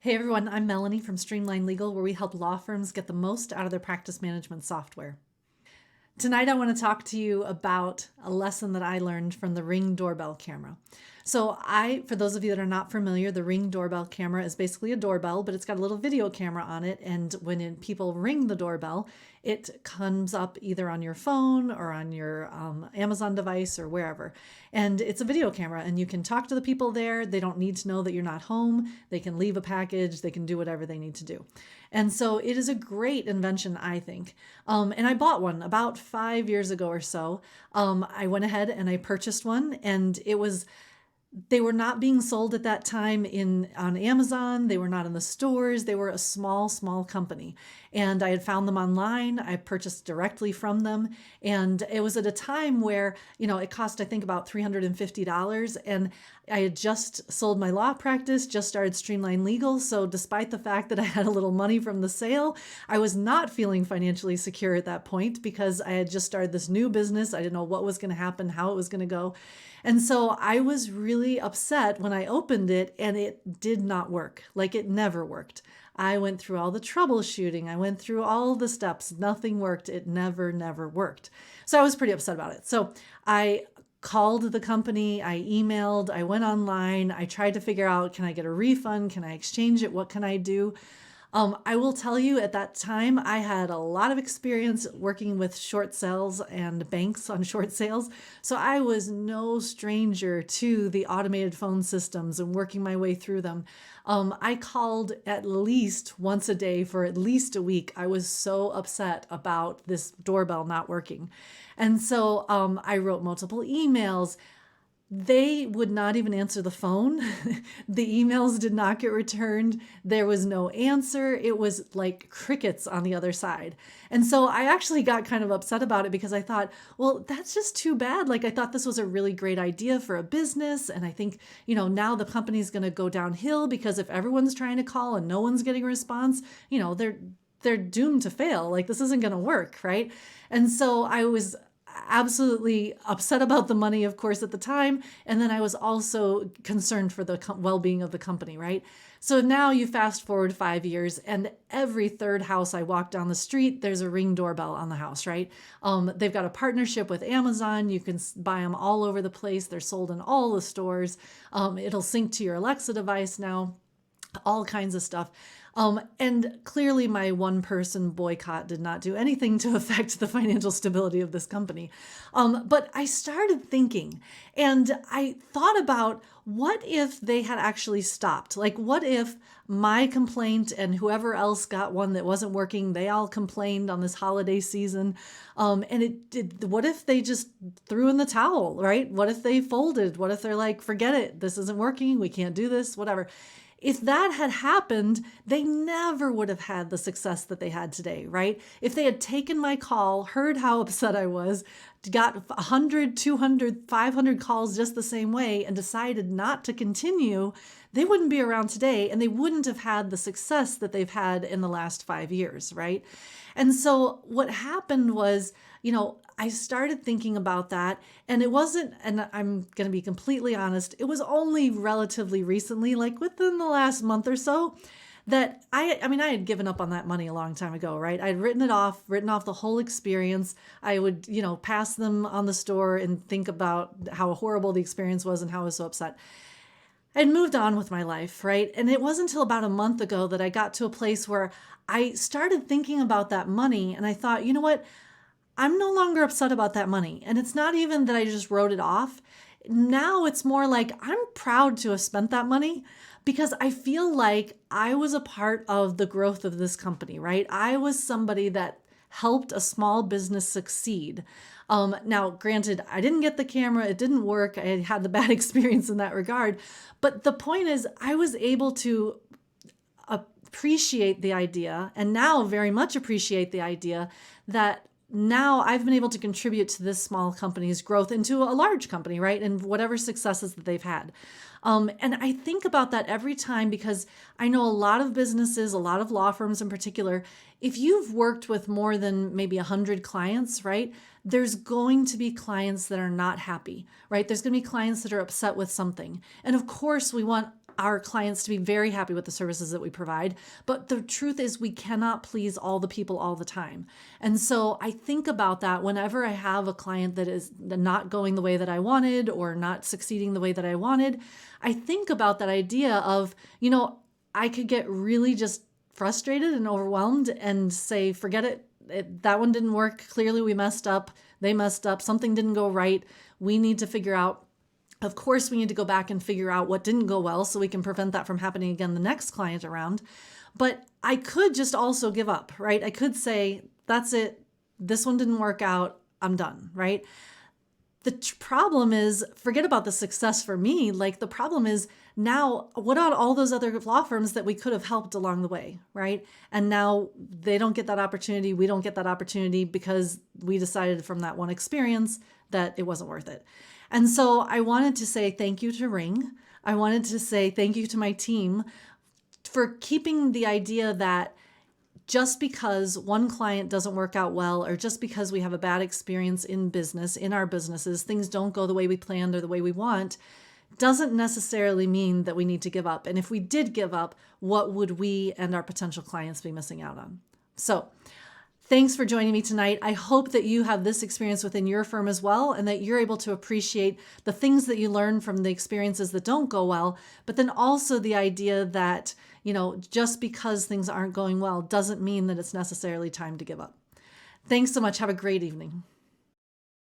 Hey everyone, I'm Melanie from Streamlined Legal, where we help law firms get the most out of their practice management software. Tonight I want to talk to you about a lesson that I learned from the Ring doorbell camera. For those of you that are not familiar, the Ring doorbell camera is basically a doorbell, but it's got a little video camera on it. And when people ring the doorbell, it comes up either on your phone or on your Amazon device or wherever. And it's a video camera and you can talk to the people there. They don't need to know that you're not home. They can leave a package. They can do whatever they need to do. And so it is a great invention, I think. And I bought one about 5 years ago or so. I went ahead and I purchased one, and they were not being sold at that time on Amazon. They were not in the stores. They were a small company. And I had found them online. I purchased directly from them. And it was at a time where, it cost, I think, about $350. And I had just sold my law practice, just started Streamline Legal. So despite the fact that I had a little money from the sale, I was not feeling financially secure at that point because I had just started this new business. I didn't know what was going to happen, how it was going to go. And so I was really upset when I opened it and it did not work. Like, it never worked. I went through all the troubleshooting. I went through all the steps. Nothing worked. It never worked. So I was pretty upset about it. So I called the company, I emailed, I went online, I tried to figure out, can I get a refund? Can I exchange it? What can I do? I will tell you, at that time, I had a lot of experience working with short sales and banks on short sales. So I was no stranger to the automated phone systems and working my way through them. I called at least once a day for at least a week. I was so upset about this doorbell not working. And so I wrote multiple emails. They would not even answer the phone. The emails did not get returned. There was no answer. It was like crickets on the other side. And so I actually got kind of upset about it because I thought, well, that's just too bad. Like, I thought this was a really great idea for a business. And I think, now the company's going to go downhill because if everyone's trying to call and no one's getting a response, they're doomed to fail. Like, this isn't going to work, right? And so I was absolutely upset about the money, of course, at the time. And then I was also concerned for the well-being of the company, right? So now you fast forward 5 years, and every third house I walk down the street, there's a Ring doorbell on the house, right? They've got a partnership with Amazon. You can buy them all over the place. They're sold in all the stores. It'll sync to your Alexa device now, all kinds of stuff. And clearly my one-person boycott did not do anything to affect the financial stability of this company. But I started thinking, and I thought about, what if they had actually stopped? Like, what if my complaint and whoever else got one that wasn't working, they all complained on this holiday season. What if they just threw in the towel, right? What if they folded? What if they're like, forget it, this isn't working, we can't do this, whatever. If that had happened, they never would have had the success that they had today, right? If they had taken my call, heard how upset I was, got 100, 200, 500 calls just the same way, and decided not to continue, they wouldn't be around today, and they wouldn't have had the success that they've had in the last 5 years, right? And so what happened was, I started thinking about that, and it wasn't, and I'm going to be completely honest, it was only relatively recently, like within the last month or so, that I had given up on that money a long time ago, right? I'd written off the whole experience. I would, pass them on the store and think about how horrible the experience was and how I was so upset. I'd moved on with my life, right? And it wasn't until about a month ago that I got to a place where I started thinking about that money, and I thought, you know what? I'm no longer upset about that money. And it's not even that I just wrote it off. Now it's more like I'm proud to have spent that money because I feel like I was a part of the growth of this company, right? I was somebody that helped a small business succeed. Now, granted, I didn't get the camera. It didn't work. I had the bad experience in that regard. But the point is, I was able to appreciate the idea, and now very much appreciate the idea, that now I've been able to contribute to this small company's growth into a large company, right? And whatever successes that they've had. And I think about that every time because I know a lot of businesses, a lot of law firms in particular, if you've worked with more than maybe 100 clients, right? There's going to be clients that are not happy, right? There's going to be clients that are upset with something. And of course, we want our clients to be very happy with the services that we provide. But the truth is we cannot please all the people all the time. And so I think about that whenever I have a client that is not going the way that I wanted or not succeeding the way that I wanted. I think about that idea of, I could get really just frustrated and overwhelmed and say, forget it. That one didn't work. Clearly we messed up. They messed up. Something didn't go right. We need to figure out. Of course, we need to go back and figure out what didn't go well so we can prevent that from happening again the next client around. But I could just also give up, right? I could say, that's it. This one didn't work out. I'm done, right? The problem is, forget about the success for me. Like, the problem is now, what about all those other law firms that we could have helped along the way, right? And now they don't get that opportunity. We don't get that opportunity because we decided from that one experience that it wasn't worth it. And so I wanted to say thank you to Ring. I wanted to say thank you to my team for keeping the idea that just because one client doesn't work out well, or just because we have a bad experience in business, in our businesses, things don't go the way we planned or the way we want, doesn't necessarily mean that we need to give up. And if we did give up, what would we and our potential clients be missing out on? So thanks for joining me tonight. I hope that you have this experience within your firm as well, and that you're able to appreciate the things that you learn from the experiences that don't go well, but then also the idea that, just because things aren't going well doesn't mean that it's necessarily time to give up. Thanks so much. Have a great evening.